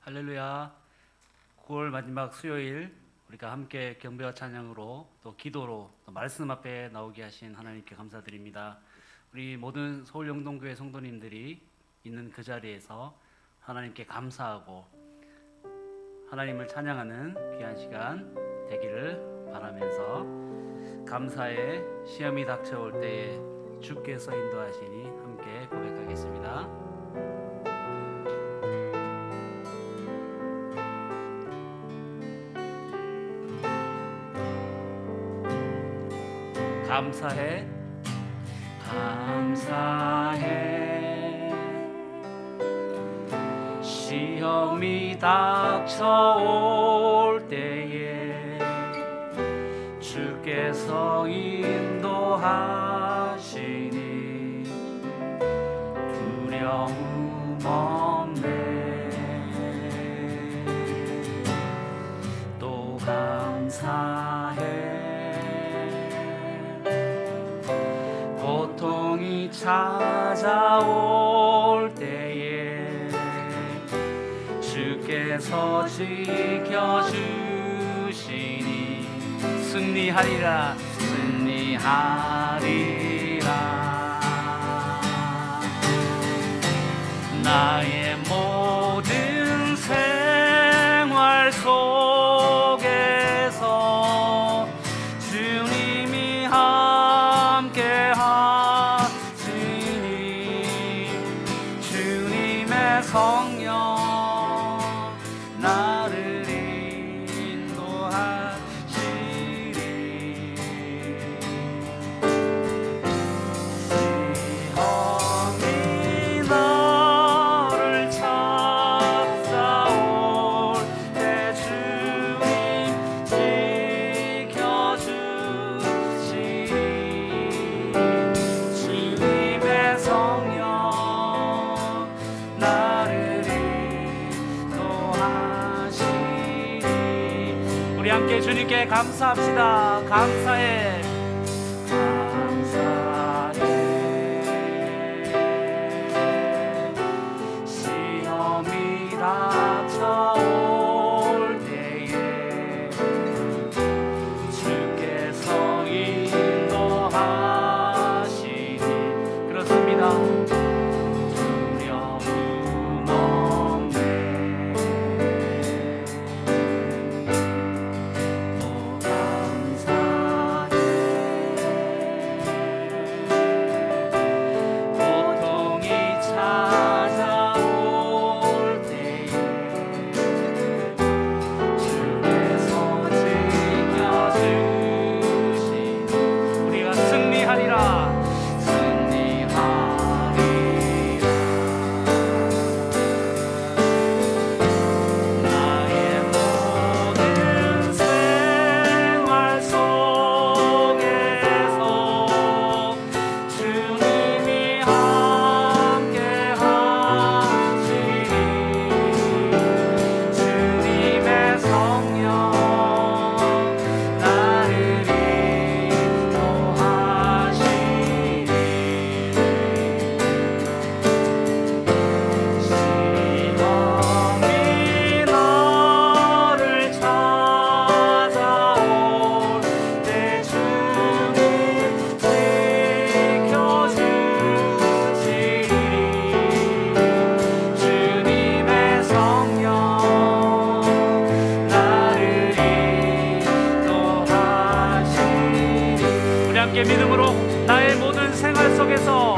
할렐루야. 9월 마지막 수요일 우리가 함께 경배와 찬양으로 또 기도로 또 말씀 앞에 나오게 하신 하나님께 감사드립니다. 우리 모든 서울영동교회 성도님들이 있는 그 자리에서 하나님께 감사하고 하나님을 찬양하는 귀한 시간 되기를 바라면서 감사의 시험이 닥쳐올 때에 주께서 인도하시니 함께 고백하겠습니다. 감사해 감사해 시험이 닥쳐올 때에 주께서 인도하시니 두려움 없네. 또 감사해 고통이 찾아올 때에 주께서 지켜주시니 승리하리라 나의 모든 생활 속에서 주님이 함께 성령 나를 인도하시리. 시험이 나를 찾아올 때 주님 지켜주시니 주님의 성령 우리 함께 주님께 감사합시다. 감사해 시험이 닥쳐올 때에 주께서 인도하시니 그렇습니다. 믿음으로 나의 모든 생활 속에서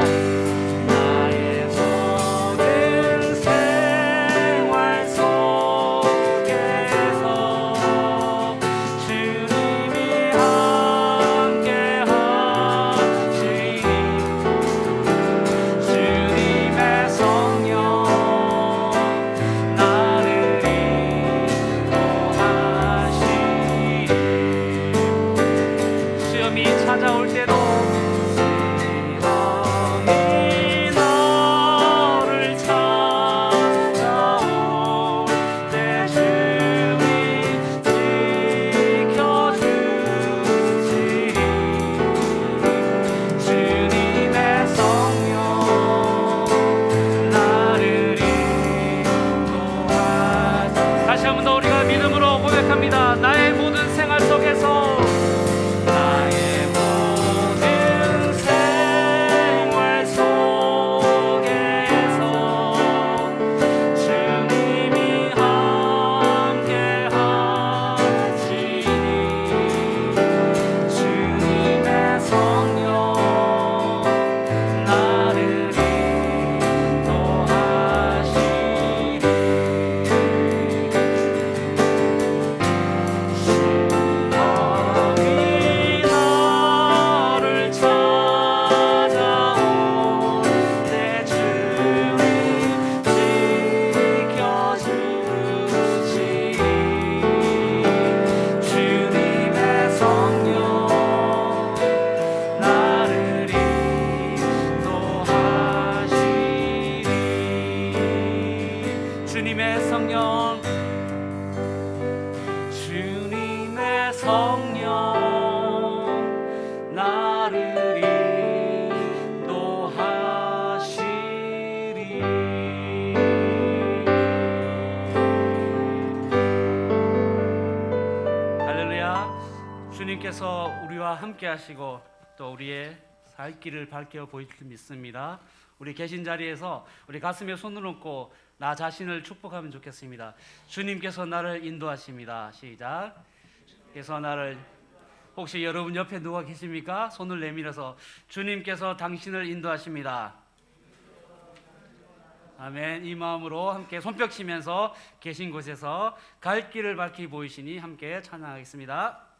주님이 함께 하시니 주님의 성령 나를 인도하시니 시험이 찾아올 때도 성령 나를 인도하시리. 할렐루야. 주님께서 우리와 함께 하시고 또 우리의 살 길을 밝혀 보이실 줄 믿습니다. 우리 계신 자리에서 우리 가슴에 손을 얹고 나 자신을 축복하면 좋겠습니다. 주님께서 나를 인도하십니다. 시작. 그래서 나를, 혹시 여러분 옆에 누가 계십니까? 손을 내밀어서 주님께서 당신을 인도하십니다. 아멘. 이 마음으로 함께 손뼉 치면서 계신 곳에서 갈 길을 밝히 보이시니 함께 찬양하겠습니다.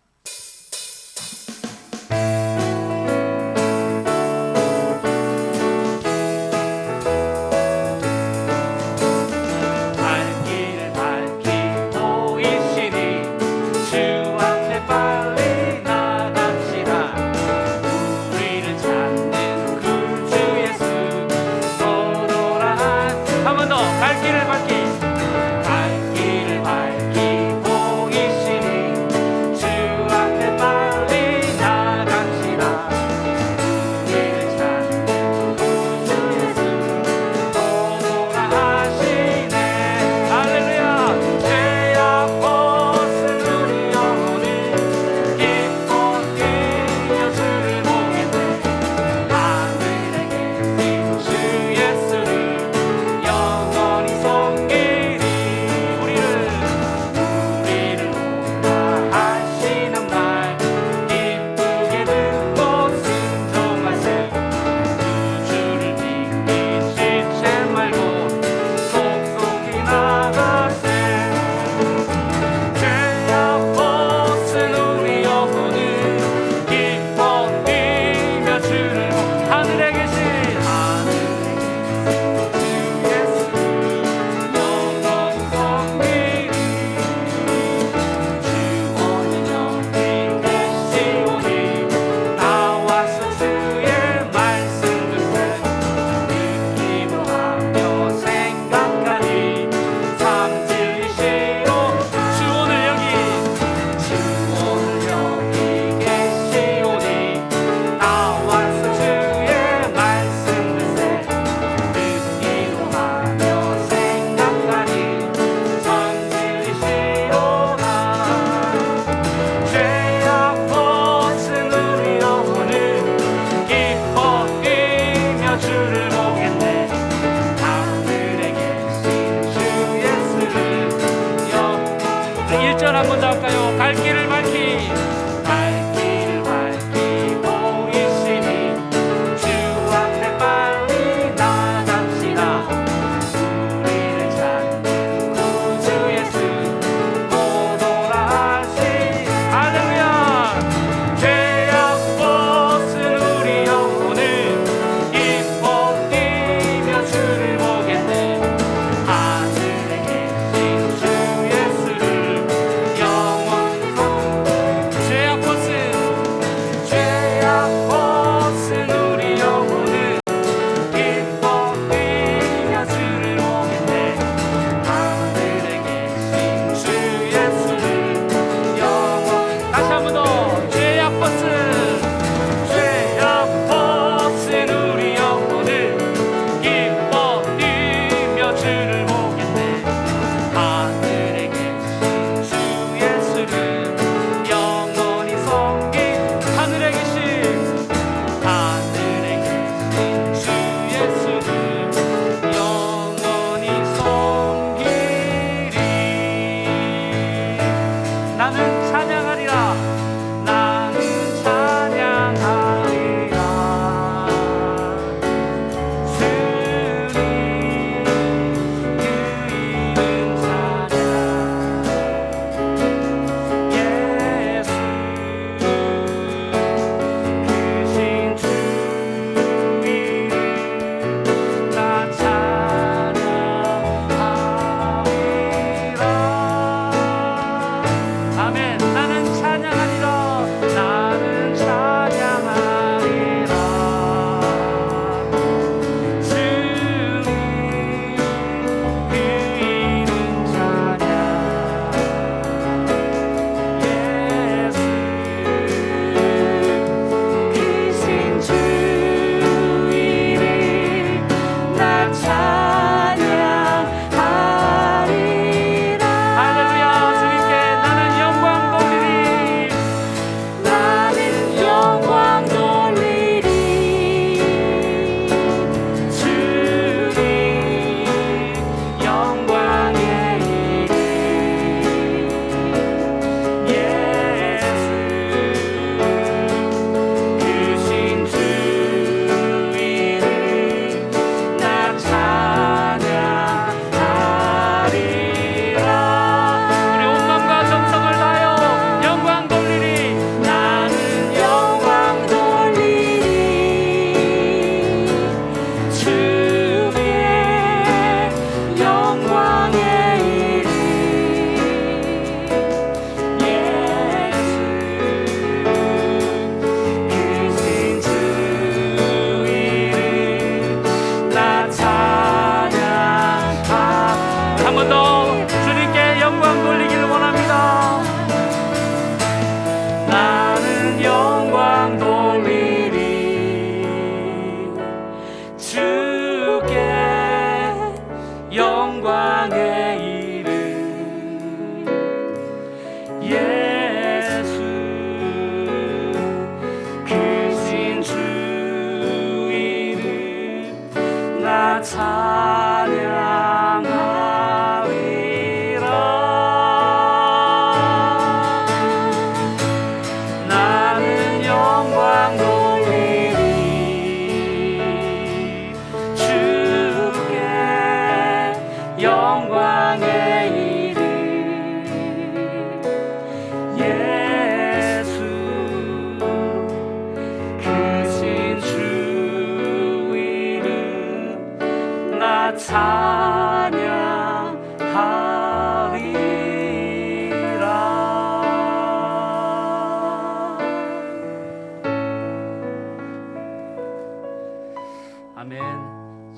찬양하리라.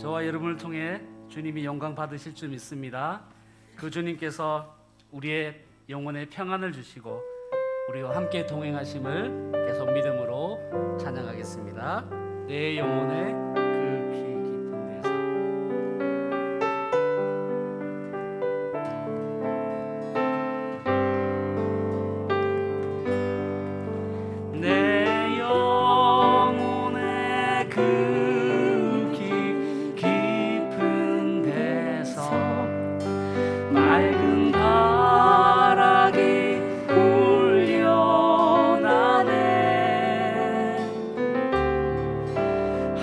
저와 여러분을 통해 주님이 영광 받으실 줄 믿습니다. 그 주님께서 우리의 영혼에 평안을 주시고 우리와 함께 동행하심을 계속 믿음으로 찬양하겠습니다. 내 영혼의 그 깊은 데서. 내 영혼의 그 깊은 데서 맑은 바람이 울려나네.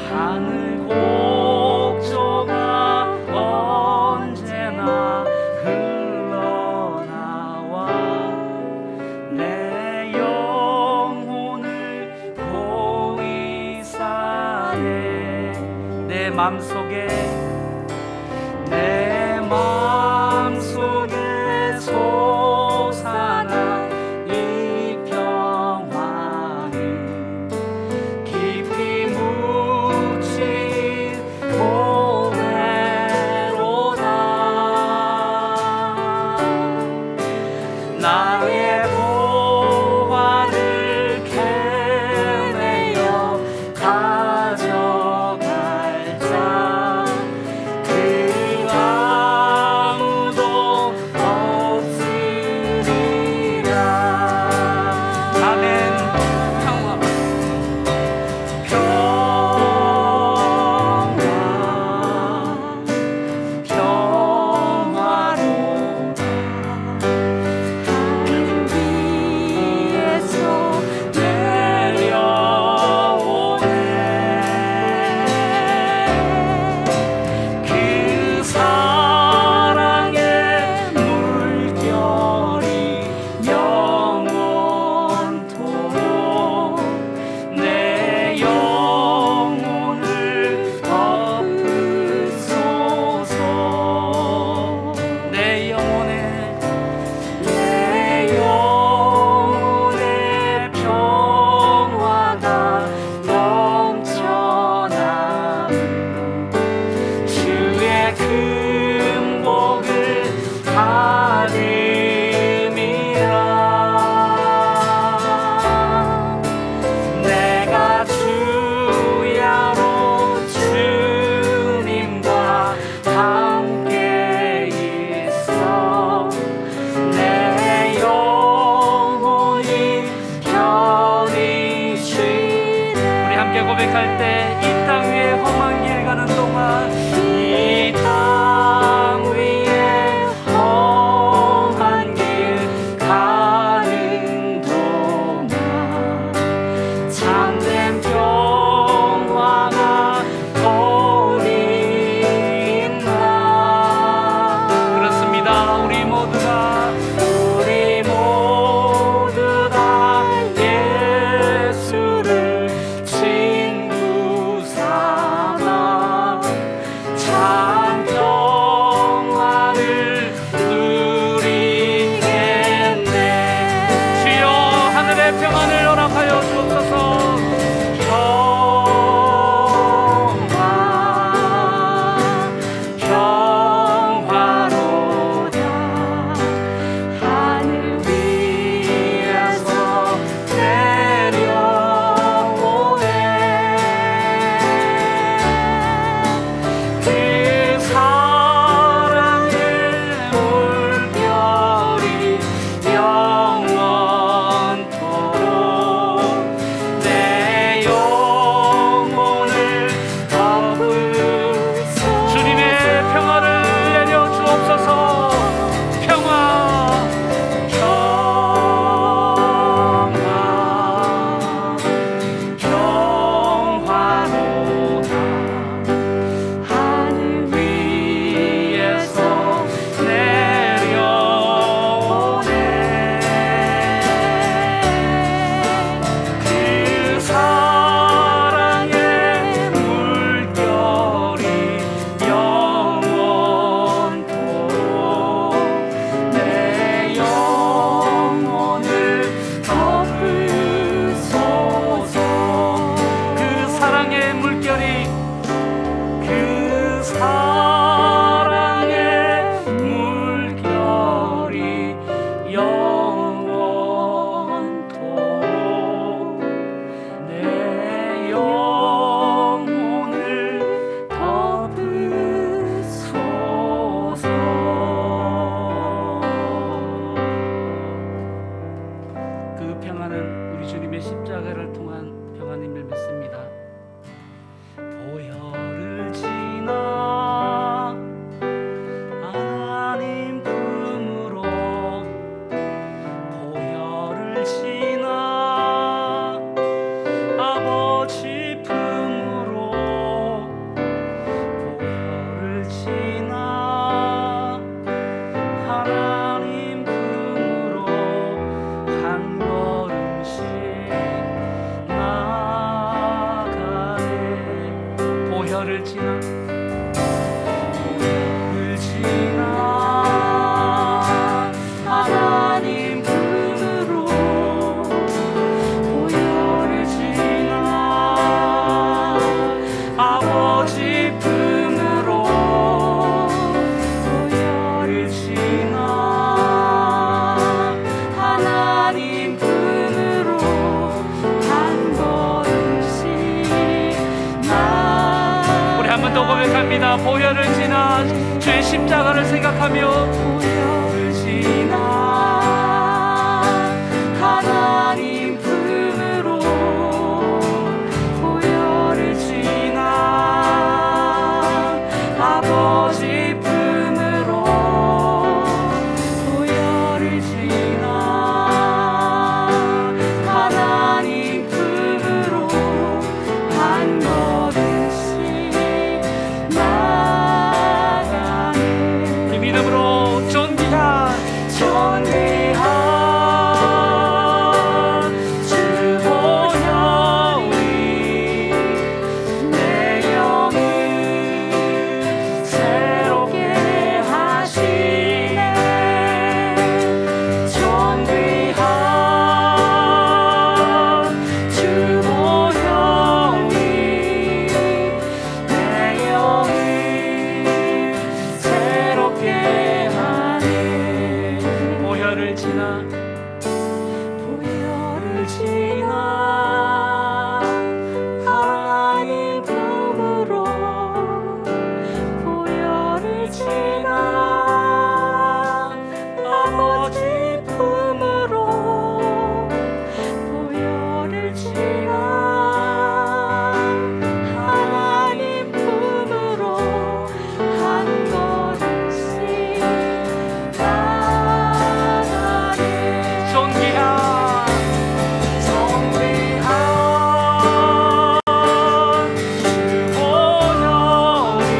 하늘 곡조가 언제나 흘러나와 내 영혼을 고이 싸네. 내 맘속에 솟아난 이 평화는 깊이 묻힌 고배로다. 나의 보화를 캐내어 가져갈 자 그 아무도 없으리라. 아멘. 평화 평화로다. 하늘 위에서 내려오네. 그 사랑의 물결이 영원토록 내 영혼을 덮으소서. 내 영혼의 평화가 넘쳐나는 주의 큰 복을 받음이라. 내가 주야로 주님과 함께 있어 내 영혼이 편히 쉬네. 우리 함께 고백할 때 이 땅 위에 험한 길 가는 동안 이 땅 위에 험한 길 가는 동안 참된 평화가 거린다. 그렇습니다. 우리 모두 다 예수를 친구 평안은 우리 주님의 십자가를 통한 평안임을 믿습니다. 보혈을 지나 하나님 품으로, 보혈을 지나 아버지 품으로, 보혈을 지나 하나님 품으로 한 걸음씩 나가네. 보혈을 지나, 보혈을 지나 하나님 품으로, 보혈을 지나 아버지 품으로, 보혈을 지나 하나님 품으로 한 걸음씩 우리 한 번 더 고백합니다. 보혈을 지나 주의 십자가를 생각하며, 보혈을 지나 하나님 품으로, 보혈을 지나 아버지 품으로, 보혈을 지나 하나님 품으로 한 걸음씩 나가네. 우리 믿음으로 존귀한 주 보혈이 내 영을 새롭게 하시네. 존귀한 주 보혈이 내 영을 새롭게 하네. 보혈을 지나, 보혈을 지나 하나님 품으로, 보혈을 지나 아버지 품으로, 보혈을 지나 하나님 품으로 한 걸음씩 나가네. 존귀한 주 보혈이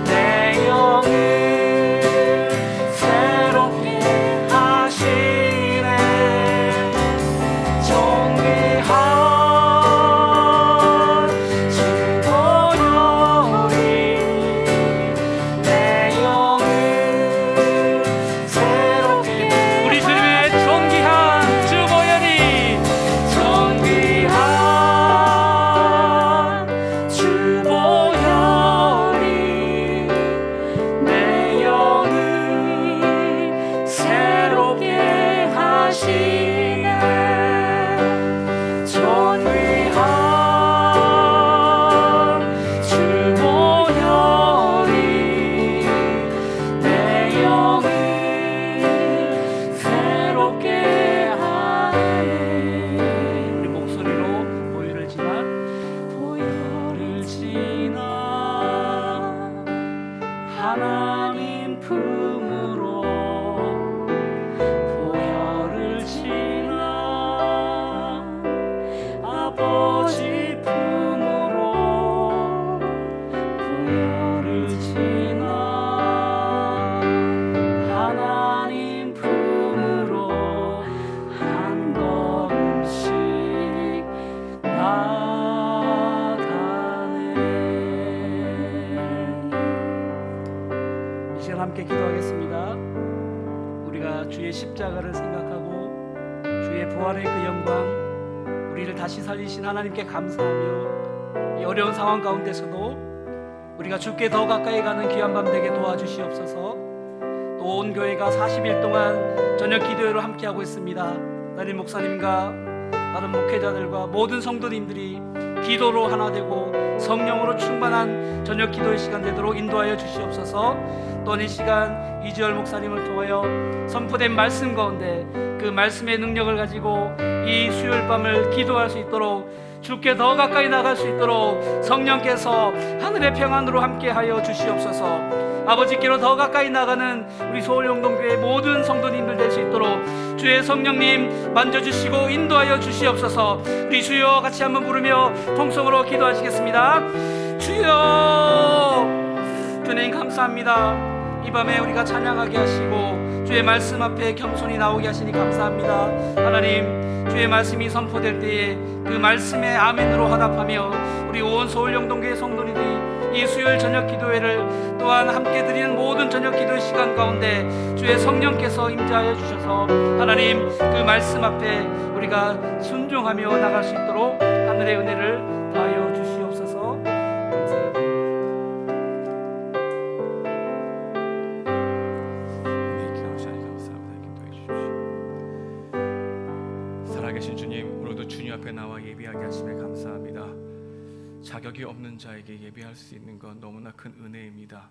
내 영을 새롭게 하시네. 존귀한 주 보혈이 내 영을 새롭게. 우리 주님의 존귀한 주 보혈이, 존귀한 주 보혈이 내 영을 새롭게 하시네. 존귀한 주 보혈이 내 영을 새롭게 하네. 우리 목소리로 보혈을 지나, 보혈을 지나 하나님 품으로, 보혈을 지나 아버지 품으로, 보혈을 지나 하나님 품으로 한 걸음씩 나가네. 이 시간 함께 기도하겠습니다. 우리가 주의 십자가를 생각하고 주의 부활의 그 영광, 우리를 다시 살리신 하나님께 감사하며, 이 어려운 상황 가운데서도 우리가 주께 더 가까이 가는 귀한 밤 되게 도와주시옵소서. 또 온 교회가 40일 동안 저녁 기도회로 함께하고 있습니다. 담임 목사님과 다른 목회자들과 모든 성도님들이 기도로 하나 되고 성령으로 충만한 저녁 기도의 시간 되도록 인도하여 주시옵소서. 또 이 시간 이주열 목사님을 통하여 선포된 말씀 가운데 그 말씀의 능력을 가지고 이 수요일 밤을 기도할 수 있도록, 주께 더 가까이 나갈 수 있도록 성령께서 하늘의 평안으로 함께하여 주시옵소서. 아버지께로 더 가까이 나가는 우리 서울영동교회 모든 성도님들 될 수 있도록 주의 성령님 만져주시고 인도하여 주시옵소서. 우리 주여 같이 한번 부르며 통성으로 기도하시겠습니다. 주여, 주님 감사합니다. 이 밤에 우리가 찬양하게 하시고 주의 말씀 앞에 겸손히 나오게 하시니 감사합니다. 하나님, 주의 말씀이 선포될 때에 그 말씀에 아멘으로 화답하며 우리 온 서울영동교회 성도님들이 이 수요일 저녁 기도회를 또한 함께 드리는 모든 저녁 기도의 시간 가운데 주의 성령께서 임재하여 주셔서 하나님, 그 말씀 앞에 우리가 순종하며 나갈 수 있도록 하늘의 은혜를 더하여 주시옵소서. 감사합니다. 살아계신 주님, 오늘도 주님 앞에 나와 예배하게 하심에 감사합니다. 자격이 없는 자에게 예배할 수 있는 건 너무나 큰 은혜입니다.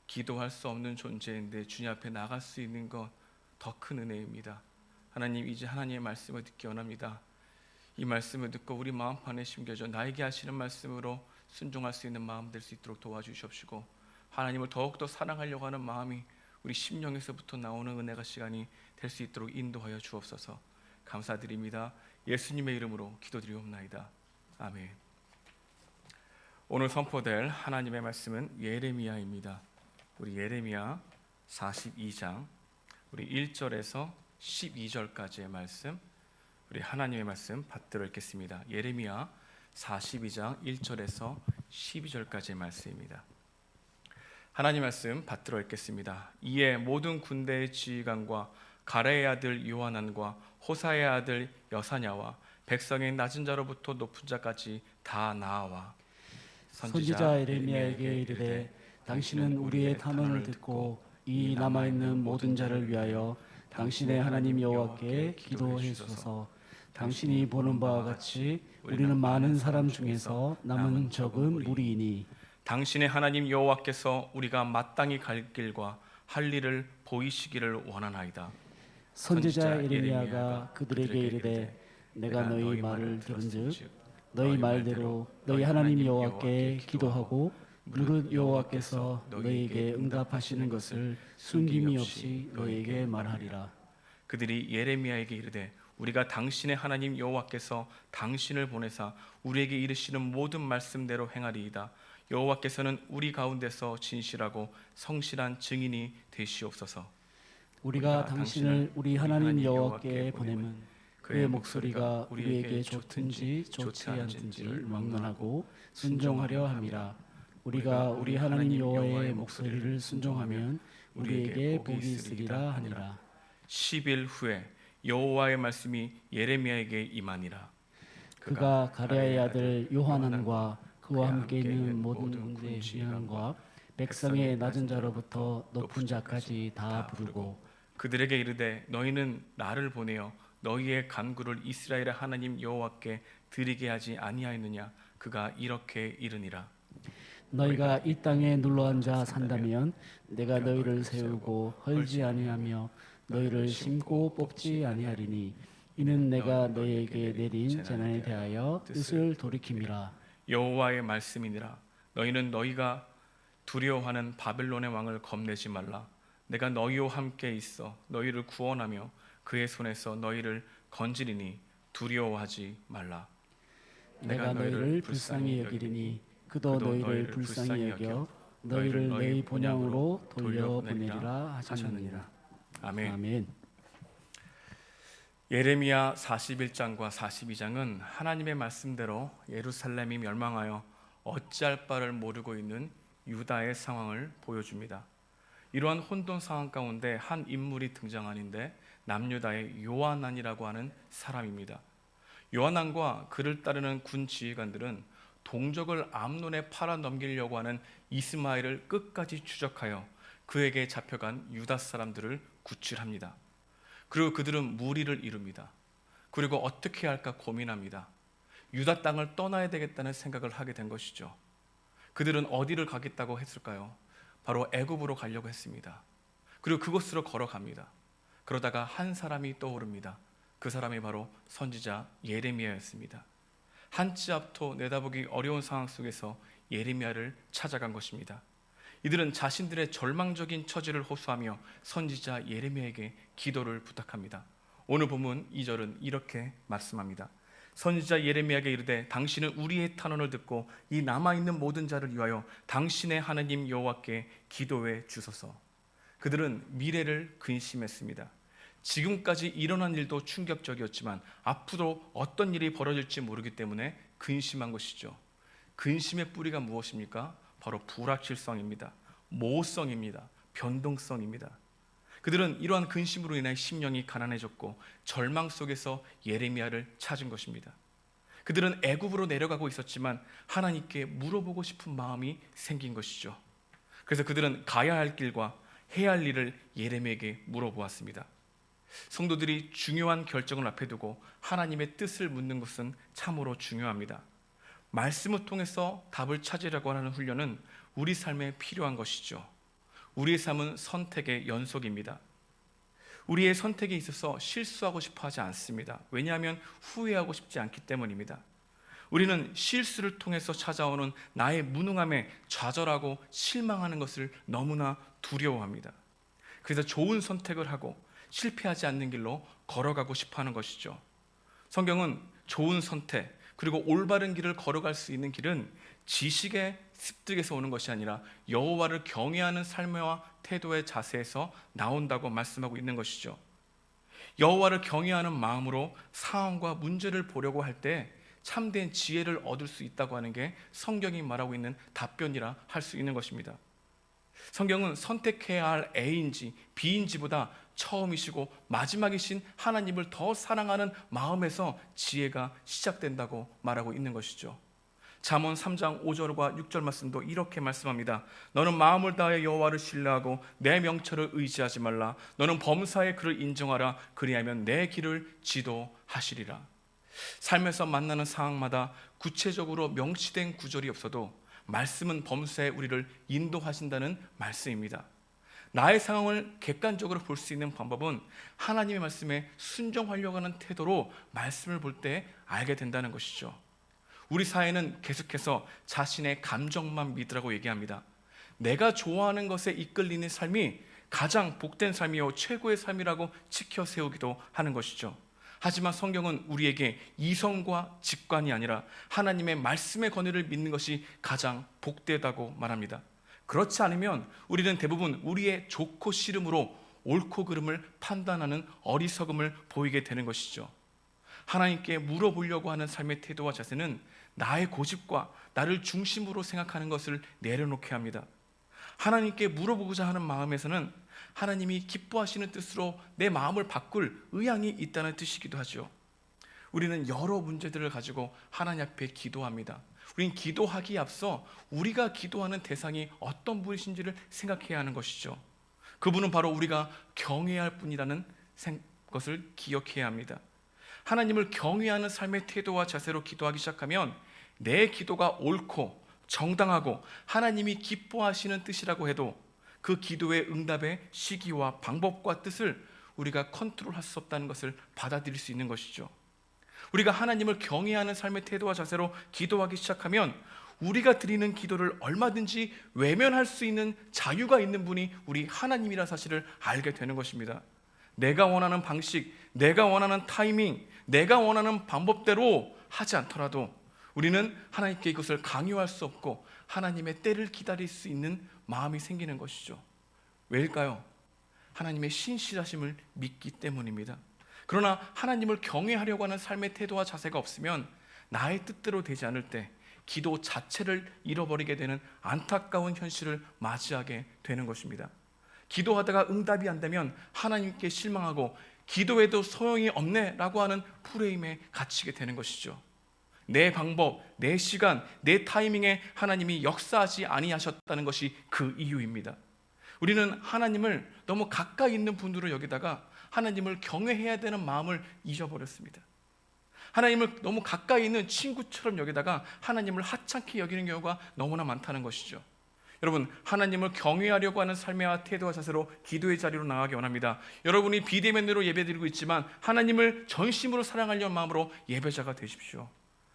기도할 수 없는 존재인데 주님 앞에 나갈 수 있는 건 더 큰 은혜입니다. 하나님, 이제 하나님의 말씀을 듣기 원합니다. 이 말씀을 듣고 우리 마음판에 심겨져 나에게 하시는 말씀으로 순종할 수 있는 마음 될 수 있도록 도와주시옵시고, 하나님을 더욱더 사랑하려고 하는 마음이 우리 심령에서부터 나오는 은혜가 시간이 될 수 있도록 인도하여 주옵소서. 감사드립니다. 예수님의 이름으로 기도드리옵나이다. 아멘. 오늘 선포될 하나님의 말씀은 예레미야입니다. 우리 예레미야 42장 우리 1절에서 12절까지의 말씀, 우리 하나님의 말씀 받들어 읽겠습니다. 예레미야 42장 1절에서 12절까지의 말씀입니다. 하나님 말씀 받들어 읽겠습니다. 이에 모든 군대의 지휘관과 가레의 아들 요하난과 호사의 아들 여사냐와 백성의 낮은 자로부터 높은 자까지 다 나아와 선지자 예레미야에게 이르되, 당신은 우리의 탄원을 듣고 이 남아있는 모든 자를 위하여 당신의 하나님 여호와께 기도해 주소서. 당신이 보는 바와 같이 우리는 많은 사람 중에서 남은 적은 무리이니 당신의 하나님 여호와께서 우리가 마땅히 갈 길과 할 일을 보이시기를 원하나이다. 선지자 예레미야가 그들에게 이르되, 내가 너희 말을 들은즉 너희 말대로 너희 하나님 여호와께 기도하고 무릇 여호와께서 너희에게 응답하시는 것을 숨김이 없이 너희에게 말하리라. 그들이 예레미야에게 이르되, 우리가 당신의 하나님 여호와께서 당신을 보내사 우리에게 이르시는 모든 말씀대로 행하리이다. 여호와께서는 우리 가운데서 진실하고 성실한 증인이 되시옵소서. 우리가 당신을 우리 하나님 여호와께 보내면 그의 목소리가 우리에게 좋든지 좋지 않든지를 막론하고 순종하려 함이라. 우리가 우리 하나님 여호와의 목소리를 순종하면 우리에게 복이 있으리라 하니라. 10일 후에 여호와의 말씀이 예레미야에게 임하니라. 그가 가랴의 아들 요하난과 그와 함께 있는 모든 군대의 지휘관과 백성의 낮은 자로부터 높은 자까지 다 부르고 그들에게 이르되, 너희는 나를 보내어 너희의 간구를 이스라엘의 하나님 여호와께 드리게 하지 아니하였느냐. 그가 이렇게 이르니라. 너희가 이 땅에 눌러앉아 산다면 내가 너희를 세우고 헐지 아니하며 너희를 심고 뽑지 아니하리니 이는 내가 너희에게 내린 재난에 대하여 뜻을 돌이킴이라. 여호와의 말씀이니라. 너희는 너희가 두려워하는 바벨론의 왕을 겁내지 말라. 내가 너희와 함께 있어 너희를 구원하며 그의 손에서 너희를 건지리니 두려워하지 말라. 내가 너희를 불쌍히 여기리니 그도 너희를 불쌍히 여겨 너희를 너희 본향으로 돌려보내리라 하셨느니라. 아멘. 아멘. 예레미야 41장과 42장은 하나님의 말씀대로 예루살렘이 멸망하여 어찌할 바를 모르고 있는 유다의 상황을 보여줍니다. 이러한 혼돈 상황 가운데 한 인물이 등장하는데 남유다의 요하난이라고 하는 사람입니다. 요하난과 그를 따르는 군 지휘관들은 동족을 암논에 팔아 넘기려고 하는 이스마엘을 끝까지 추적하여 그에게 잡혀간 유다 사람들을 구출합니다. 그리고 그들은 무리를 이룹니다. 그리고 어떻게 할까 고민합니다. 유다 땅을 떠나야 되겠다는 생각을 하게 된 것이죠. 그들은 어디를 가겠다고 했을까요? 바로 애굽으로 가려고 했습니다. 그리고 그곳으로 걸어갑니다. 그러다가 한 사람이 떠오릅니다. 그 사람이 바로 선지자 예레미야였습니다. 한 치 앞도 내다보기 어려운 상황 속에서 예레미야를 찾아간 것입니다. 이들은 자신들의 절망적인 처지를 호소하며 선지자 예레미야에게 기도를 부탁합니다. 오늘 본문 2절은 이렇게 말씀합니다. 선지자 예레미야에게 이르되 당신은 우리의 탄원을 듣고 이 남아있는 모든 자를 위하여 당신의 하나님 여호와께 기도해 주소서. 그들은 미래를 근심했습니다. 지금까지 일어난 일도 충격적이었지만 앞으로 어떤 일이 벌어질지 모르기 때문에 근심한 것이죠. 근심의 뿌리가 무엇입니까? 바로 불확실성입니다. 모호성입니다. 변동성입니다. 그들은 이러한 근심으로 인해 심령이 가난해졌고 절망 속에서 예레미야를 찾은 것입니다. 그들은 애굽으로 내려가고 있었지만 하나님께 물어보고 싶은 마음이 생긴 것이죠. 그래서 그들은 가야 할 길과 해야 할 일을 예레미야에게 물어보았습니다. 성도들이 중요한 결정을 앞에 두고 하나님의 뜻을 묻는 것은 참으로 중요합니다. 말씀을 통해서 답을 찾으려고 하는 훈련은 우리 삶에 필요한 것이죠. 우리의 삶은 선택의 연속입니다. 우리의 선택에 있어서 실수하고 싶어 하지 않습니다. 왜냐하면 후회하고 싶지 않기 때문입니다. 우리는 실수를 통해서 찾아오는 나의 무능함에 좌절하고 실망하는 것을 너무나 두려워합니다. 그래서 좋은 선택을 하고 실패하지 않는 길로 걸어가고 싶어 하는 것이죠. 성경은 좋은 선택 그리고 올바른 길을 걸어갈 수 있는 길은 지식의 습득에서 오는 것이 아니라 여호와를 경외하는 삶과 태도의 자세에서 나온다고 말씀하고 있는 것이죠. 여호와를 경외하는 마음으로 상황과 문제를 보려고 할 때 참된 지혜를 얻을 수 있다고 하는 게 성경이 말하고 있는 답변이라 할 수 있는 것입니다. 성경은 선택해야 할 A인지 B인지보다 처음이시고 마지막이신 하나님을 더 사랑하는 마음에서 지혜가 시작된다고 말하고 있는 것이죠. 잠언 3장 5절과 6절 말씀도 이렇게 말씀합니다. 너는 마음을 다하여 여호와를 신뢰하고 내 명철을 의지하지 말라. 너는 범사의 그를 인정하라. 그리하면 내 길을 지도하시리라. 삶에서 만나는 상황마다 구체적으로 명시된 구절이 없어도 말씀은 범사에 우리를 인도하신다는 말씀입니다. 나의 상황을 객관적으로 볼 수 있는 방법은 하나님의 말씀에 순종하려고 하는 태도로 말씀을 볼 때 알게 된다는 것이죠. 우리 사회는 계속해서 자신의 감정만 믿으라고 얘기합니다. 내가 좋아하는 것에 이끌리는 삶이 가장 복된 삶이요 최고의 삶이라고 지켜 세우기도 하는 것이죠. 하지만 성경은 우리에게 이성과 직관이 아니라 하나님의 말씀의 권위를 믿는 것이 가장 복되다고 말합니다. 그렇지 않으면 우리는 대부분 우리의 좋고 싫음으로 옳고 그름을 판단하는 어리석음을 보이게 되는 것이죠. 하나님께 물어보려고 하는 삶의 태도와 자세는 나의 고집과 나를 중심으로 생각하는 것을 내려놓게 합니다. 하나님께 물어보고자 하는 마음에서는 하나님이 기뻐하시는 뜻으로 내 마음을 바꿀 의향이 있다는 뜻이기도 하죠. 우리는 여러 문제들을 가지고 하나님 앞에 기도합니다. 우리는 기도하기에 앞서 우리가 기도하는 대상이 어떤 분이신지를 생각해야 하는 것이죠. 그분은 바로 우리가 경외해야 할 분이라는 것을 기억해야 합니다. 하나님을 경외하는 삶의 태도와 자세로 기도하기 시작하면 내 기도가 옳고 정당하고 하나님이 기뻐하시는 뜻이라고 해도 그 기도의 응답의 시기와 방법과 뜻을 우리가 컨트롤할 수 없다는 것을 받아들일 수 있는 것이죠. 우리가 하나님을 경외하는 삶의 태도와 자세로 기도하기 시작하면 우리가 드리는 기도를 얼마든지 외면할 수 있는 자유가 있는 분이 우리 하나님이라는 사실을 알게 되는 것입니다. 내가 원하는 방식, 내가 원하는 타이밍, 내가 원하는 방법대로 하지 않더라도 우리는 하나님께 이것을 강요할 수 없고 하나님의 때를 기다릴 수 있는 마음이 생기는 것이죠. 왜일까요? 하나님의 신실하심을 믿기 때문입니다. 그러나 하나님을 경외하려고 하는 삶의 태도와 자세가 없으면 나의 뜻대로 되지 않을 때 기도 자체를 잃어버리게 되는 안타까운 현실을 맞이하게 되는 것입니다. 기도하다가 응답이 안 되면 하나님께 실망하고 기도해도 소용이 없네 라고 하는 프레임에 갇히게 되는 것이죠. 내 방법, 내 시간, 내 타이밍에 하나님이 역사하지 아니하셨다는 것이 그 이유입니다. 우리는 하나님을 너무 가까이 있는 분으로 여기다가 하나님을 경외해야 되는 마음을 잊어버렸습니다. 하나님을 너무 가까이 있는 친구처럼 여기다가 하나님을 하찮게 여기는 경우가 너무나 많다는 것이죠. 여러분, 하나님을 경외하려고 하는 삶의 태도와 자세로 기도의 자리로 나가기 원합니다. 여러분이 비대면으로 예배드리고 있지만 하나님을 전심으로 사랑하려는 마음으로 예배자가 되십시오.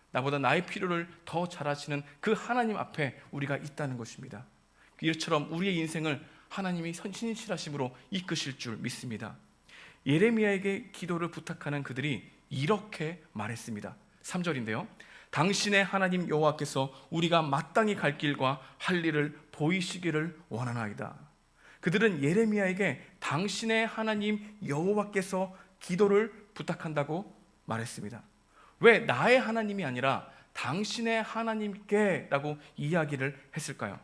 나보다 나의 필요를 더 잘 아시는 그 하나님 앞에 우리가 있다는 것입니다. 이처럼 우리의 인생을 하나님이 신실하심으로 이끄실 줄 믿습니다. 예레미야에게 기도를 부탁하는 그들이 이렇게 말했습니다. 3절인데요. 당신의 하나님 여호와께서 우리가 마땅히 갈 길과 할 일을 보이시기를 원하나이다. 그들은 예레미야에게 당신의 하나님 여호와께서 기도를 부탁한다고 말했습니다. 왜 나의 하나님이 아니라 당신의 하나님께라고 이야기를 했을까요?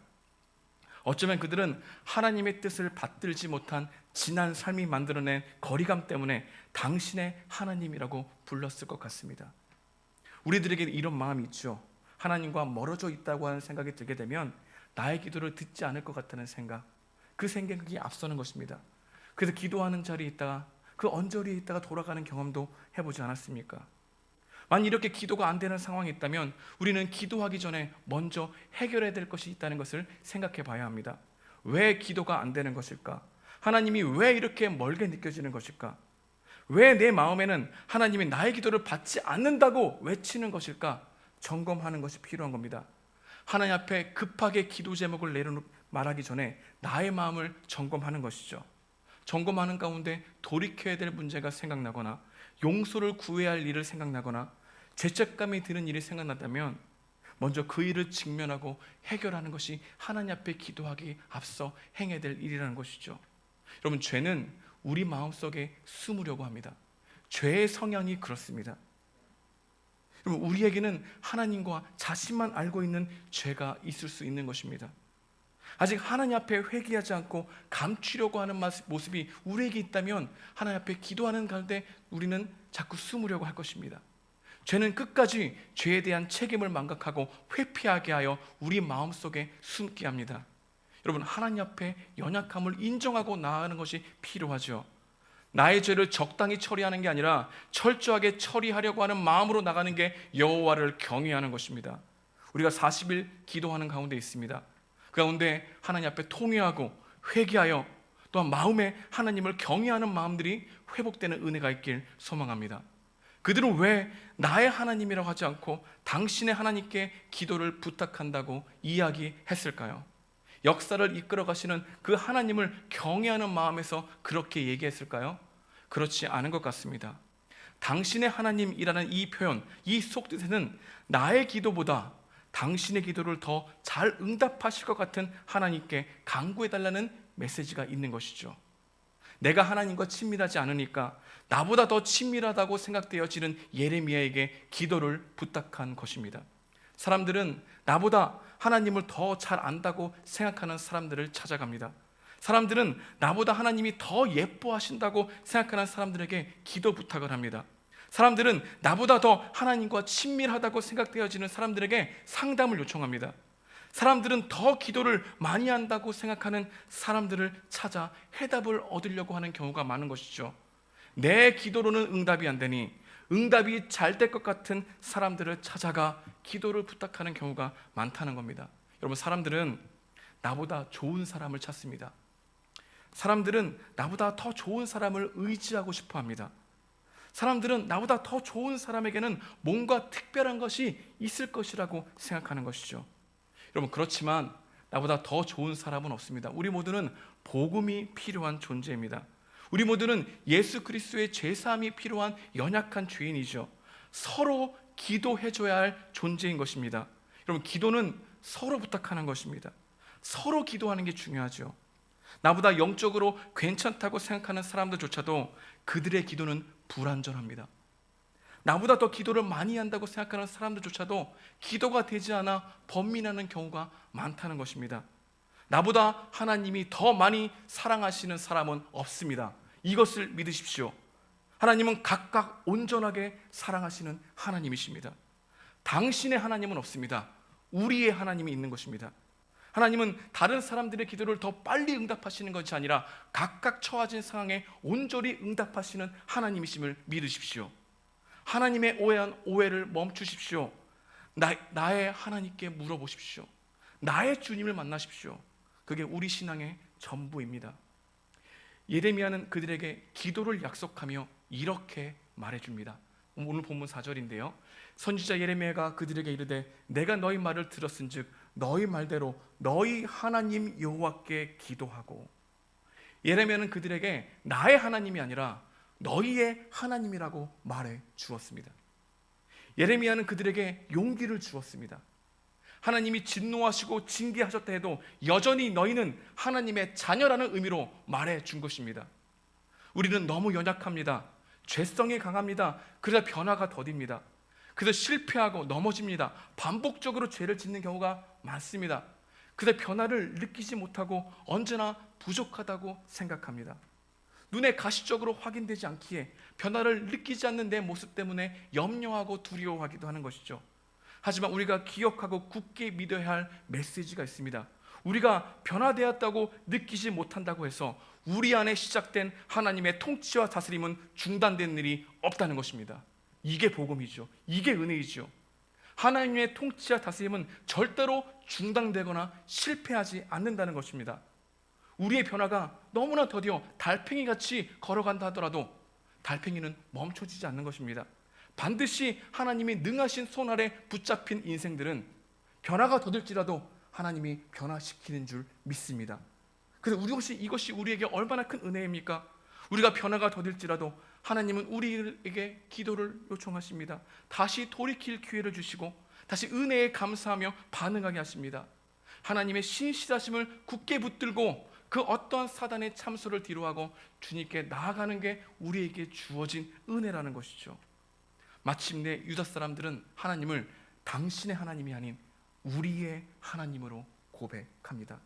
어쩌면 그들은 하나님의 뜻을 받들지 못한 지난 삶이 만들어낸 거리감 때문에 당신의 하나님이라고 불렀을 것 같습니다. 우리들에게 이런 마음이 있죠. 하나님과 멀어져 있다고 하는 생각이 들게 되면 나의 기도를 듣지 않을 것 같다는 생각, 그 생각이 앞서는 것입니다. 그래서 기도하는 자리에 있다가 그 언저리에 있다가 돌아가는 경험도 해보지 않았습니까? 만약 이렇게 기도가 안 되는 상황이 있다면 우리는 기도하기 전에 먼저 해결해야 될 것이 있다는 것을 생각해 봐야 합니다. 왜 기도가 안 되는 것일까? 하나님이 왜 이렇게 멀게 느껴지는 것일까? 왜 내 마음에는 하나님이 나의 기도를 받지 않는다고 외치는 것일까? 점검하는 것이 필요한 겁니다. 하나님 앞에 급하게 기도 제목을 말하기 전에 나의 마음을 점검하는 것이죠. 점검하는 가운데 돌이켜야 될 문제가 생각나거나 용서를 구해야 할 일을 생각나거나 죄책감이 드는 일이 생각났다면 먼저 그 일을 직면하고 해결하는 것이 하나님 앞에 기도하기 앞서 행해야 될 일이라는 것이죠. 여러분, 죄는 우리 마음속에 숨으려고 합니다. 죄의 성향이 그렇습니다. 여러분, 우리에게는 하나님과 자신만 알고 있는 죄가 있을 수 있는 것입니다. 아직 하나님 앞에 회개하지 않고 감추려고 하는 모습이 우리에게 있다면 하나님 앞에 기도하는 가운데 우리는 자꾸 숨으려고 할 것입니다. 죄는 끝까지 죄에 대한 책임을 망각하고 회피하게 하여 우리 마음속에 숨게 합니다. 여러분, 하나님 앞에 연약함을 인정하고 나아가는 것이 필요하죠. 나의 죄를 적당히 처리하는 게 아니라 철저하게 처리하려고 하는 마음으로 나가는 게 여호와를 경외하는 것입니다. 우리가 40일 기도하는 가운데 있습니다. 그 가운데 하나님 앞에 통회하고 회개하여 또한 마음에 하나님을 경외하는 마음들이 회복되는 은혜가 있길 소망합니다. 그들은 왜 나의 하나님이라고 하지 않고 당신의 하나님께 기도를 부탁한다고 이야기했을까요? 역사를 이끌어 가시는 그 하나님을 경외하는 마음에서 그렇게 얘기했을까요? 그렇지 않은 것 같습니다. 당신의 하나님이라는 이 표현, 이 속뜻에는 나의 기도보다 당신의 기도를 더 잘 응답하실 것 같은 하나님께 간구해달라는 메시지가 있는 것이죠. 내가 하나님과 친밀하지 않으니까 나보다 더 친밀하다고 생각되어지는 예레미야에게 기도를 부탁한 것입니다. 사람들은 나보다 하나님을 더 잘 안다고 생각하는 사람들을 찾아갑니다. 사람들은 나보다 하나님이 더 예뻐하신다고 생각하는 사람들에게 기도 부탁을 합니다. 사람들은 나보다 더 하나님과 친밀하다고 생각되어지는 사람들에게 상담을 요청합니다. 사람들은 더 기도를 많이 한다고 생각하는 사람들을 찾아 해답을 얻으려고 하는 경우가 많은 것이죠. 내 기도로는 응답이 안 되니 응답이 잘 될 것 같은 사람들을 찾아가 기도를 부탁하는 경우가 많다는 겁니다. 여러분, 사람들은 나보다 좋은 사람을 찾습니다. 사람들은 나보다 더 좋은 사람을 의지하고 싶어 합니다. 사람들은 나보다 더 좋은 사람에게는 뭔가 특별한 것이 있을 것이라고 생각하는 것이죠. 여러분, 그렇지만 나보다 더 좋은 사람은 없습니다. 우리 모두는 복음이 필요한 존재입니다. 우리 모두는 예수 그리스도의 죄사함이 필요한 연약한 죄인이죠. 서로 기도해줘야 할 존재인 것입니다. 여러분, 기도는 서로 부탁하는 것입니다. 서로 기도하는 게 중요하죠. 나보다 영적으로 괜찮다고 생각하는 사람들조차도 그들의 기도는 불완전합니다. 나보다 더 기도를 많이 한다고 생각하는 사람들조차도 기도가 되지 않아 번민하는 경우가 많다는 것입니다. 나보다 하나님이 더 많이 사랑하시는 사람은 없습니다. 이것을 믿으십시오. 하나님은 각각 온전하게 사랑하시는 하나님이십니다. 당신의 하나님은 없습니다. 우리의 하나님이 있는 것입니다. 하나님은 다른 사람들의 기도를 더 빨리 응답하시는 것이 아니라 각각 처해진 상황에 온전히 응답하시는 하나님이심을 믿으십시오. 하나님의 오해를 멈추십시오. 나의 하나님께 물어보십시오. 나의 주님을 만나십시오. 그게 우리 신앙의 전부입니다. 예레미야는 그들에게 기도를 약속하며 이렇게 말해줍니다. 오늘 본문 4절인데요. 선지자 예레미야가 그들에게 이르되 내가 너희 말을 들었은즉 너희 말대로 너희 하나님 여호와께 기도하고. 예레미야는 그들에게 나의 하나님이 아니라 너희의 하나님이라고 말해 주었습니다. 예레미야는 그들에게 용기를 주었습니다. 하나님이 진노하시고 징계하셨다 해도 여전히 너희는 하나님의 자녀라는 의미로 말해 준 것입니다. 우리는 너무 연약합니다. 죄성이 강합니다. 그래서 변화가 더딥니다. 그래서 실패하고 넘어집니다. 반복적으로 죄를 짓는 경우가 많습니다. 그래서 변화를 느끼지 못하고 언제나 부족하다고 생각합니다. 눈에 가시적으로 확인되지 않기에 변화를 느끼지 않는 내 모습 때문에 염려하고 두려워하기도 하는 것이죠. 하지만 우리가 기억하고 굳게 믿어야 할 메시지가 있습니다. 우리가 변화되었다고 느끼지 못한다고 해서 우리 안에 시작된 하나님의 통치와 다스림은 중단된 일이 없다는 것입니다. 이게 복음이죠. 이게 은혜이죠. 하나님의 통치와 다스림은 절대로 중단되거나 실패하지 않는다는 것입니다. 우리의 변화가 너무나 더디어 달팽이같이 걸어간다 하더라도 달팽이는 멈춰지지 않는 것입니다. 반드시 하나님이 능하신 손 아래 붙잡힌 인생들은 변화가 더딜지라도 하나님이 변화시키는 줄 믿습니다. 그래서 이것이 우리에게 얼마나 큰 은혜입니까? 우리가 변화가 더딜지라도 하나님은 우리에게 기도를 요청하십니다. 다시 돌이킬 기회를 주시고 다시 은혜에 감사하며 반응하게 하십니다. 하나님의 신실하심을 굳게 붙들고 그 어떠한 사단의 참소를 뒤로하고 주님께 나아가는 게 우리에게 주어진 은혜라는 것이죠. 마침내 유다 사람들은 하나님을 당신의 하나님이 아닌 우리의 하나님으로 고백합니다.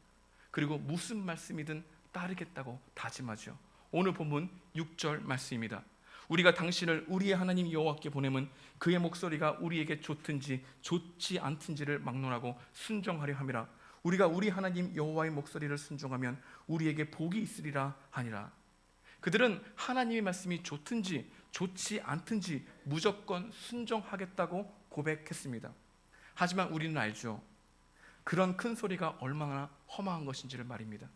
그리고 무슨 말씀이든 따르겠다고 다짐하죠. 오늘 본문 6절 말씀입니다. 우리가 당신을 우리의 하나님 여호와께 보내면 그의 목소리가 우리에게 좋든지 좋지 않든지를 막론하고 순종하려 함이라. 우리가 우리 하나님 여호와의 목소리를 순종하면 우리에게 복이 있으리라 하니라. 그들은 하나님의 말씀이 좋든지 좋지 않든지 무조건 순종하겠다고 고백했습니다. 하지만 우리는 알죠. 그런 큰 소리가 얼마나 허망한 것인지를 말입니다.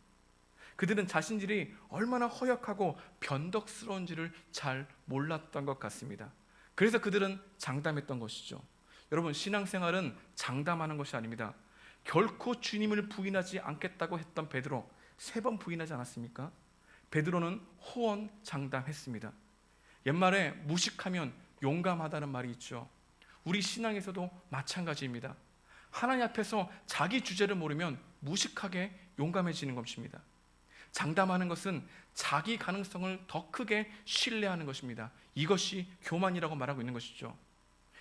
그들은 자신들이 얼마나 허약하고 변덕스러운지를 잘 몰랐던 것 같습니다. 그래서 그들은 장담했던 것이죠. 여러분, 신앙생활은 장담하는 것이 아닙니다. 결코 주님을 부인하지 않겠다고 했던 베드로 3번 부인하지 않았습니까? 베드로는 호언장담했습니다. 옛말에 무식하면 용감하다는 말이 있죠. 우리 신앙에서도 마찬가지입니다. 하나님 앞에서 자기 주제를 모르면 무식하게 용감해지는 것입니다. 장담하는 것은 자기 가능성을 더 크게 신뢰하는 것입니다. 이것이 교만이라고 말하고 있는 것이죠.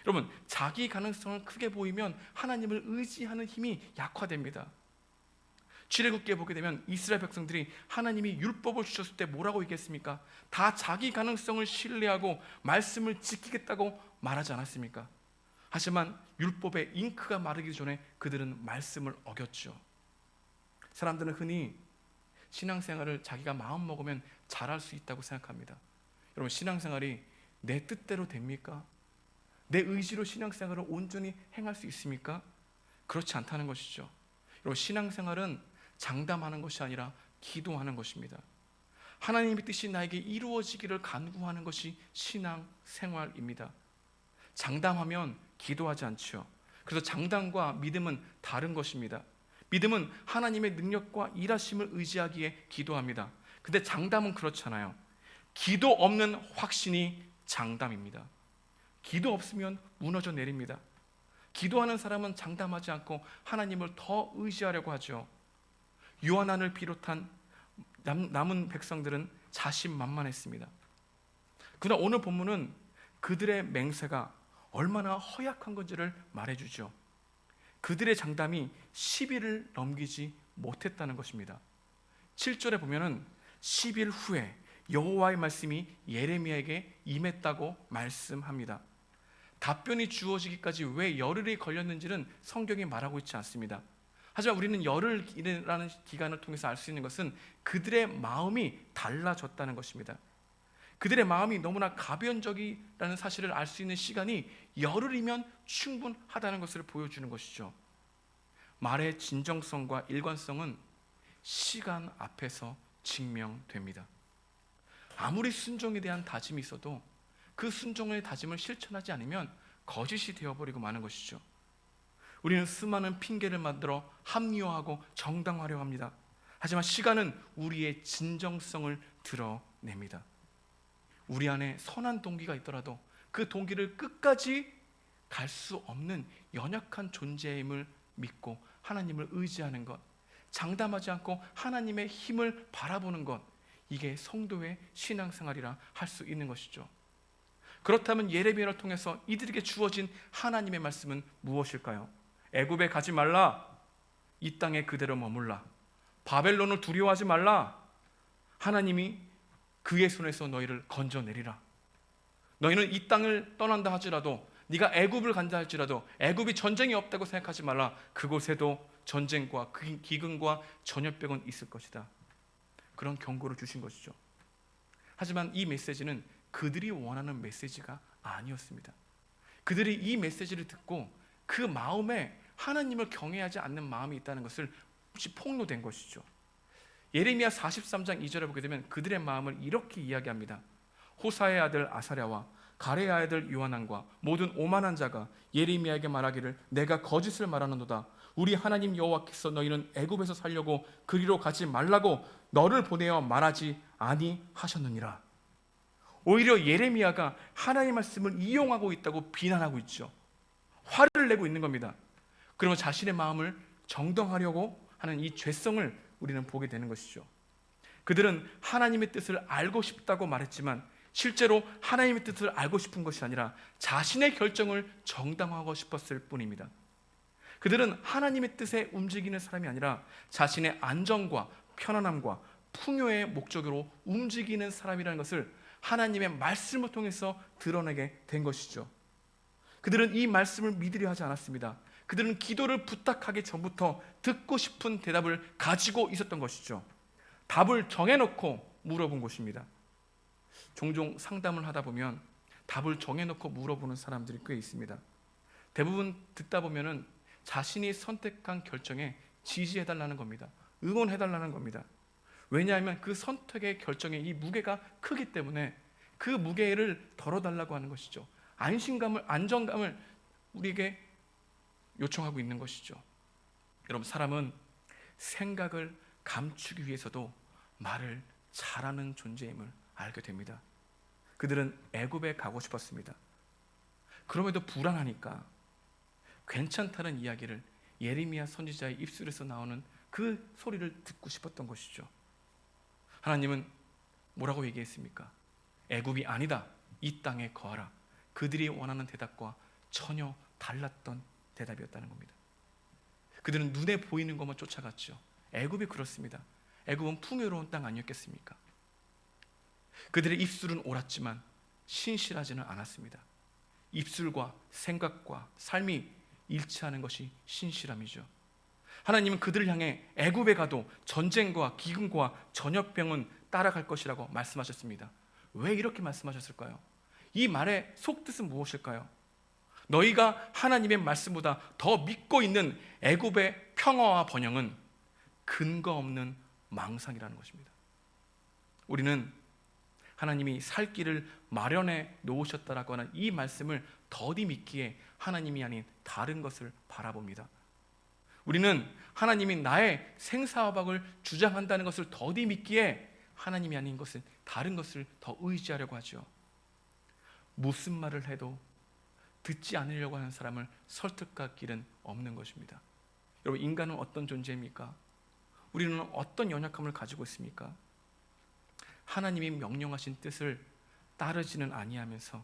여러분, 자기 가능성을 크게 보이면 하나님을 의지하는 힘이 약화됩니다. 출애굽기에 보게 되면 이스라엘 백성들이 하나님이 율법을 주셨을 때 뭐라고 얘기했습니까? 다 자기 가능성을 신뢰하고 말씀을 지키겠다고 말하지 않았습니까? 하지만 율법의 잉크가 마르기 전에 그들은 말씀을 어겼죠. 사람들은 흔히 신앙생활을 자기가 마음 먹으면 잘할 수 있다고 생각합니다. 여러분, 신앙생활이 내 뜻대로 됩니까? 내 의지로 신앙생활을 온전히 행할 수 있습니까? 그렇지 않다는 것이죠. 여러분, 신앙생활은 장담하는 것이 아니라 기도하는 것입니다. 하나님의 뜻이 나에게 이루어지기를 간구하는 것이 신앙생활입니다. 장담하면 기도하지 않죠. 그래서 장담과 믿음은 다른 것입니다. 믿음은 하나님의 능력과 일하심을 의지하기에 기도합니다. 근데 장담은 그렇잖아요. 기도 없는 확신이 장담입니다. 기도 없으면 무너져 내립니다. 기도하는 사람은 장담하지 않고 하나님을 더 의지하려고 하죠. 요한을 비롯한 남은 백성들은 자신만만했습니다. 그러나 오늘 본문은 그들의 맹세가 얼마나 허약한 건지를 말해주죠. 그들의 장담이 10일을 넘기지 못했다는 것입니다. 7절에 보면은 10일 후에 여호와의 말씀이 예레미야에게 임했다고 말씀합니다. 답변이 주어지기까지 왜 열흘이 걸렸는지는 성경이 말하고 있지 않습니다. 하지만 우리는 열흘이라는 기간을 통해서 알 수 있는 것은 그들의 마음이 달라졌다는 것입니다. 그들의 마음이 너무나 가변적이라는 사실을 알 수 있는 시간이 열흘이면 충분하다는 것을 보여주는 것이죠. 말의 진정성과 일관성은 시간 앞에서 증명됩니다. 아무리 순종에 대한 다짐이 있어도 그 순종의 다짐을 실천하지 않으면 거짓이 되어버리고 마는 것이죠. 우리는 수많은 핑계를 만들어 합리화하고 정당화하려 합니다. 하지만 시간은 우리의 진정성을 드러냅니다. 우리 안에 선한 동기가 있더라도 그 동기를 끝까지 갈 수 없는 연약한 존재임을 믿고 하나님을 의지하는 것, 장담하지 않고 하나님의 힘을 바라보는 것, 이게 성도의 신앙생활이라 할 수 있는 것이죠. 그렇다면 예레미야를 통해서 이들에게 주어진 하나님의 말씀은 무엇일까요? 애굽에 가지 말라, 이 땅에 그대로 머물라, 바벨론을 두려워하지 말라, 하나님이 그의 손에서 너희를 건져내리라. 너희는 이 땅을 떠난다 하지라도, 네가 애굽을 간다 할지라도 애굽이 전쟁이 없다고 생각하지 말라. 그곳에도 전쟁과 기근과 전염병은 있을 것이다. 그런 경고를 주신 것이죠. 하지만 이 메시지는 그들이 원하는 메시지가 아니었습니다. 그들이 이 메시지를 듣고 그 마음에 하나님을 경외하지 않는 마음이 있다는 것을 혹시 폭로된 것이죠. 예레미야 43장 2절에 보게 되면 그들의 마음을 이렇게 이야기합니다. 호사의 아들 아사랴와 가레의 아들 요하난과 모든 오만한 자가 예레미야에게 말하기를 내가 거짓을 말하는도다. 우리 하나님 여호와께서 너희는 애굽에서 살려고 그리로 가지 말라고 너를 보내어 말하지 아니하셨느니라. 오히려 예레미야가 하나님의 말씀을 이용하고 있다고 비난하고 있죠. 화를 내고 있는 겁니다. 그러면 자신의 마음을 정당하려고 하는 이 죄성을 우리는 보게 되는 것이죠. 그들은 하나님의 뜻을 알고 싶다고 말했지만 실제로 하나님의 뜻을 알고 싶은 것이 아니라 자신의 결정을 정당화하고 싶었을 뿐입니다. 그들은 하나님의 뜻에 움직이는 사람이 아니라 자신의 안정과 편안함과 풍요의 목적으로 움직이는 사람이라는 것을 하나님의 말씀을 통해서 드러내게 된 것이죠. 그들은 이 말씀을 믿으려 하지 않았습니다. 그들은 기도를 부탁하기 전부터 듣고 싶은 대답을 가지고 있었던 것이죠. 답을 정해놓고 물어본 것입니다. 종종 상담을 하다 보면 답을 정해놓고 물어보는 사람들이 꽤 있습니다. 대부분 듣다 보면은 자신이 선택한 결정에 지지해달라는 겁니다. 응원해달라는 겁니다. 왜냐하면 그 선택의 결정에 이 무게가 크기 때문에 그 무게를 덜어달라고 하는 것이죠. 안심감을, 안정감을 우리에게 요청하고 있는 것이죠. 여러분, 사람은 생각을 감추기 위해서도 말을 잘하는 존재임을 알게 됩니다. 그들은 애굽에 가고 싶었습니다. 그럼에도 불안하니까 괜찮다는 이야기를 예레미야 선지자의 입술에서 나오는 그 소리를 듣고 싶었던 것이죠. 하나님은 뭐라고 얘기했습니까? 애굽이 아니다, 이 땅에 거하라. 그들이 원하는 대답과 전혀 달랐던 대답이었다는 겁니다. 그들은 눈에 보이는 것만 쫓아갔죠. 애굽이 그렇습니다. 애굽은 풍요로운 땅 아니었겠습니까? 그들의 입술은 옳았지만 신실하지는 않았습니다. 입술과 생각과 삶이 일치하는 것이 신실함이죠. 하나님은 그들을 향해 애굽에 가도 전쟁과 기근과 전염병은 따라갈 것이라고 말씀하셨습니다. 왜 이렇게 말씀하셨을까요? 이 말의 속뜻은 무엇일까요? 너희가 하나님의 말씀보다 더 믿고 있는 애굽의 평화와 번영은 근거 없는 망상이라는 것입니다. 우리는 하나님이 살 길을 마련해 놓으셨다라고 하는 이 말씀을 더디 믿기에 하나님이 아닌 다른 것을 바라봅니다. 우리는 하나님이 나의 생사화박을 주장한다는 것을 더디 믿기에 하나님이 아닌 것은 다른 것을 더 의지하려고 하죠. 무슨 말을 해도 듣지 않으려고 하는 사람을 설득할 길은 없는 것입니다. 여러분, 인간은 어떤 존재입니까? 우리는 어떤 연약함을 가지고 있습니까? 하나님이 명령하신 뜻을 따르지는 아니하면서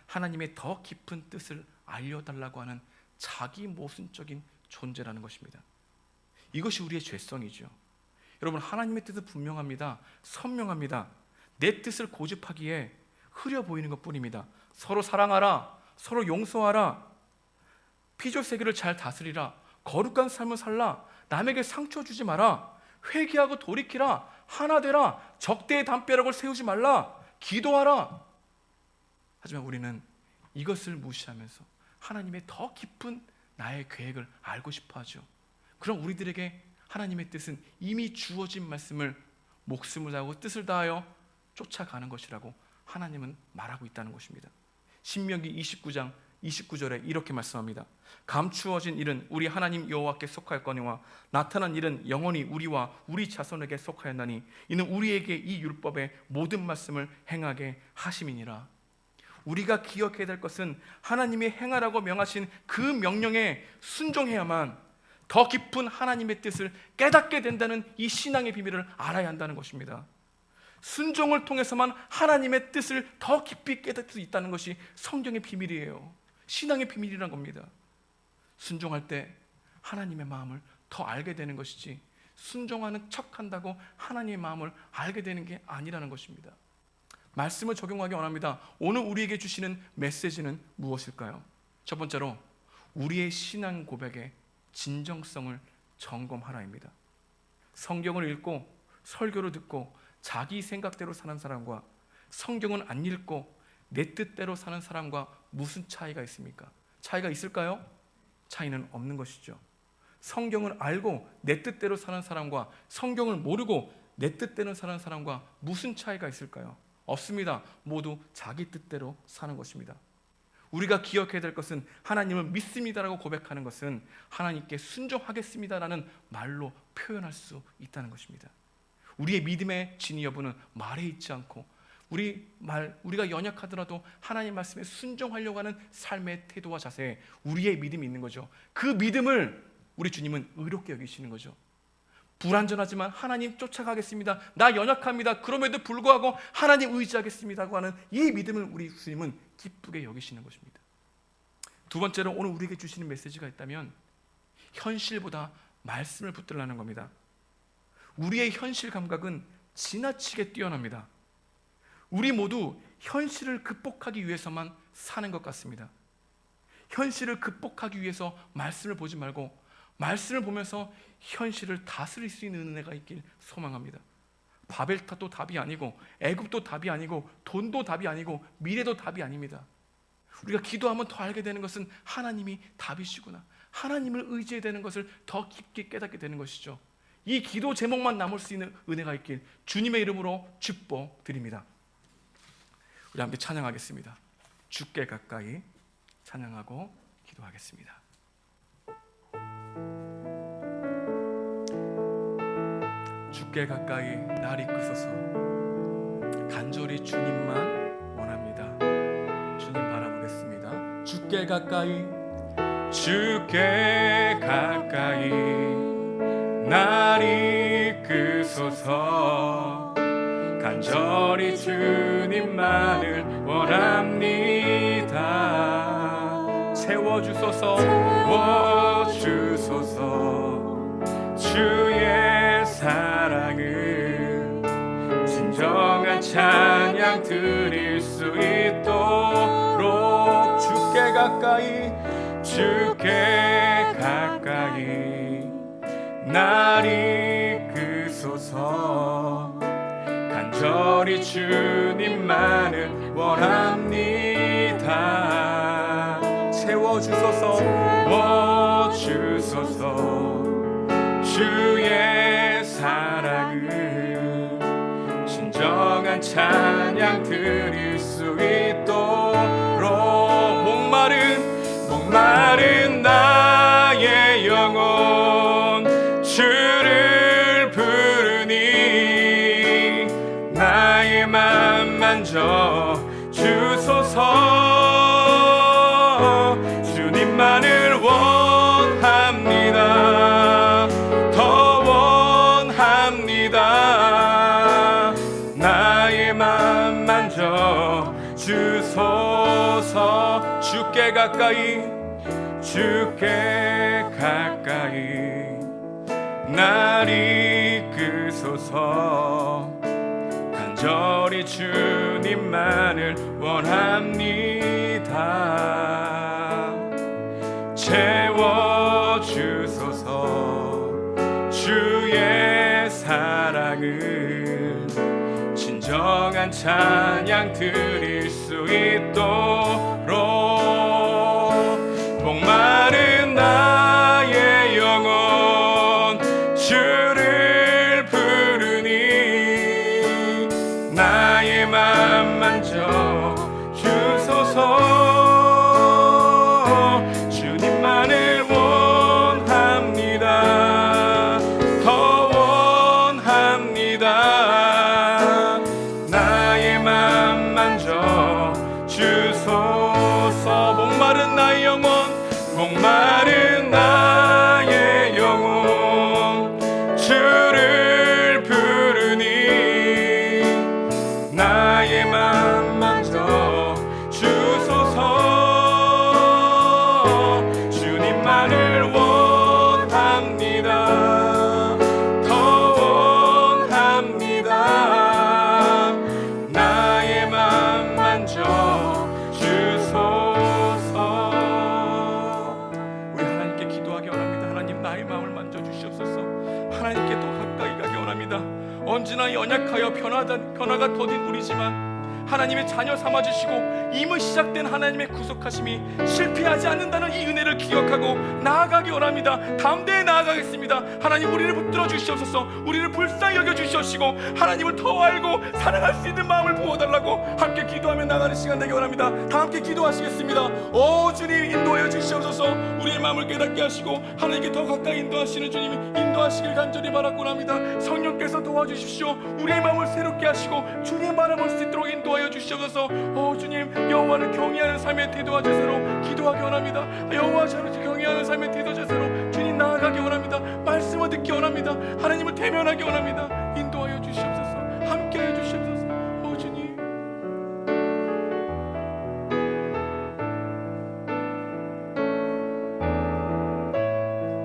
하나님의 더 깊은 뜻을 알려달라고 하는 자기 모순적인 존재라는 것입니다. 이것이 우리의 죄성이죠. 여러분, 하나님의 뜻은 분명합니다. 선명합니다. 내 뜻을 고집하기에 흐려 보이는 것뿐입니다. 서로 사랑하라, 서로 용서하라, 피조 세계를 잘 다스리라, 거룩한 삶을 살라, 남에게 상처 주지 마라, 회개하고 돌이키라, 하나 되라, 적대의 담벼락을 세우지 말라, 기도하라. 하지만 우리는 이것을 무시하면서 하나님의 더 깊은 나의 계획을 알고 싶어 하죠. 그럼 우리들에게 하나님의 뜻은 이미 주어진 말씀을 목숨을 다하고 뜻을 다하여 쫓아가는 것이라고 하나님은 말하고 있다는 것입니다. 신명기 29장 29절에 이렇게 말씀합니다. 감추어진 일은 우리 하나님 여호와께 속하였거니와 나타난 일은 영원히 우리와 우리 자손에게 속하였나니 이는 우리에게 이 율법의 모든 말씀을 행하게 하심이니라. 우리가 기억해야 될 것은 하나님이 행하라고 명하신 그 명령에 순종해야만 더 깊은 하나님의 뜻을 깨닫게 된다는 이 신앙의 비밀을 알아야 한다는 것입니다. 순종을 통해서만 하나님의 뜻을 더 깊이 깨닫을 수 있다는 것이 성경의 비밀이에요. 신앙의 비밀이란 겁니다. 순종할 때 하나님의 마음을 더 알게 되는 것이지 순종하는 척한다고 하나님의 마음을 알게 되는 게 아니라는 것입니다. 말씀을 적용하기 원합니다. 오늘 우리에게 주시는 메시지는 무엇일까요? 첫 번째로 우리의 신앙 고백의 진정성을 점검하라입니다. 성경을 읽고 설교를 듣고 자기 생각대로 사는 사람과 성경은 안 읽고 내 뜻대로 사는 사람과 무슨 차이가 있습니까? 차이가 있을까요? 차이는 없는 것이죠. 성경을 알고 내 뜻대로 사는 사람과 성경을 모르고 내 뜻대로 사는 사람과 무슨 차이가 있을까요? 없습니다. 모두 자기 뜻대로 사는 것입니다. 우리가 기억해야 될 것은 하나님을 믿습니다라고 고백하는 것은 하나님께 순종하겠습니다라는 말로 표현할 수 있다는 것입니다. 우리의 믿음의 진위 여부는 말에 있지 않고 우리가 연약하더라도 하나님 말씀에 순종하려고 하는 삶의 태도와 자세에 우리의 믿음이 있는 거죠. 그 믿음을 우리 주님은 의롭게 여기시는 거죠. 불완전하지만 하나님 쫓아가겠습니다. 나 연약합니다. 그럼에도 불구하고 하나님 의지하겠습니다고 하는 이 믿음을 우리 주님은 기쁘게 여기시는 것입니다. 두 번째로 오늘 우리에게 주시는 메시지가 있다면 현실보다 말씀을 붙들라는 겁니다. 우리의 현실 감각은 지나치게 뛰어납니다. 우리 모두 현실을 극복하기 위해서만 사는 것 같습니다. 현실을 극복하기 위해서 말씀을 보지 말고 말씀을 보면서 현실을 다스릴 수 있는 은혜가 있길 소망합니다. 바벨탑도 답이 아니고 애굽도 답이 아니고 돈도 답이 아니고 미래도 답이 아닙니다. 우리가 기도하면 더 알게 되는 것은 하나님이 답이시구나. 하나님을 의지해야 되는 것을 더 깊게 깨닫게 되는 것이죠. 이 기도 제목만 남을 수 있는 은혜가 있길 주님의 이름으로 축복드립니다. 우리 함께 찬양하겠습니다. 주께 가까이 찬양하고 기도하겠습니다. 주께 가까이 날 이끄소서. 간절히 주님만 원합니다. 주님 바라보겠습니다. 주께 가까이 날 이끄소서. 간절히 주님만을 원합니다. 채워주소서. 주의 사랑을 진정한 찬양 드릴 수 있도록 주께 가까이 날 이끄소서. 간절히 주님만을 원합니다. 채워주소서. 주의 사랑을 진정한 찬양 드릴 수 있도록 목마른 나의 영혼 주를 부르니 나의 맘 만져 주소서. 주님만을 원합니다. 더 원합니다. 나의 맘 만져 주소서. 주께 가까이 날 이끄소서. 간절히 주님만을 원합니다. 채워주소서. 주의 사랑을 진정한 찬양 드릴 수 있도록 목마른 나의 영혼 주를 부르니 나의 맘 만져 주소서. 주님만을 원합니다. 더 원합니다. 나의 맘 만져 주소서. 목마른 나의 영혼, 목마른 나의 영혼, 주를 부르니 나의 맘 만져 주소서. 주님만을 원합니다. 더 원합니다. 나의 맘 만져 주소서. 우리 하나님께 기도하기 원합니다. 하나님, 나의 마음을 만져주시옵소서. 하나님께 더 가까이 가기 원합니다. 언제나 연약하여 변화가 더딘 우리지만 하나님의 자녀 삼아주시고 이미 시작된 하나님의 구속하심이 실패하지 않는다는 이 은혜를 기억하고 나아가기 원합니다. 담대히 나아가겠습니다. 하나님, 우리를 붙들어 주시옵소서. 우리를 불쌍히 여겨 주시옵시고 하나님을 더 알고 사랑할 수 있는 마음을 부어달라고 함께 기도하며 나가는 시간 되기 원합니다. 다 함께 기도하시겠습니다. 오 주님, 인도하여 주시옵소서. 우리의 마음을 깨닫게 하시고 하나님께 더 가까이 인도하시는 주님이 인도하시길 간절히 바라고 합니다. 성령께서 도와주십시오. 우리의 마음을 새롭게 하시고 주님 바라볼 수 있도록 인도하여 주시옵소서. 오 주님, 여호와를 경외하는 삶의 태도와 제세로 기도하기 원합니다. 여호와 저를 경외하는 삶의 태도 제세로 주님 나아가기 원합니다. 말씀을 듣기 원합니다. 하나님을 대면하기 원합니다. 인도하여 주시옵소서.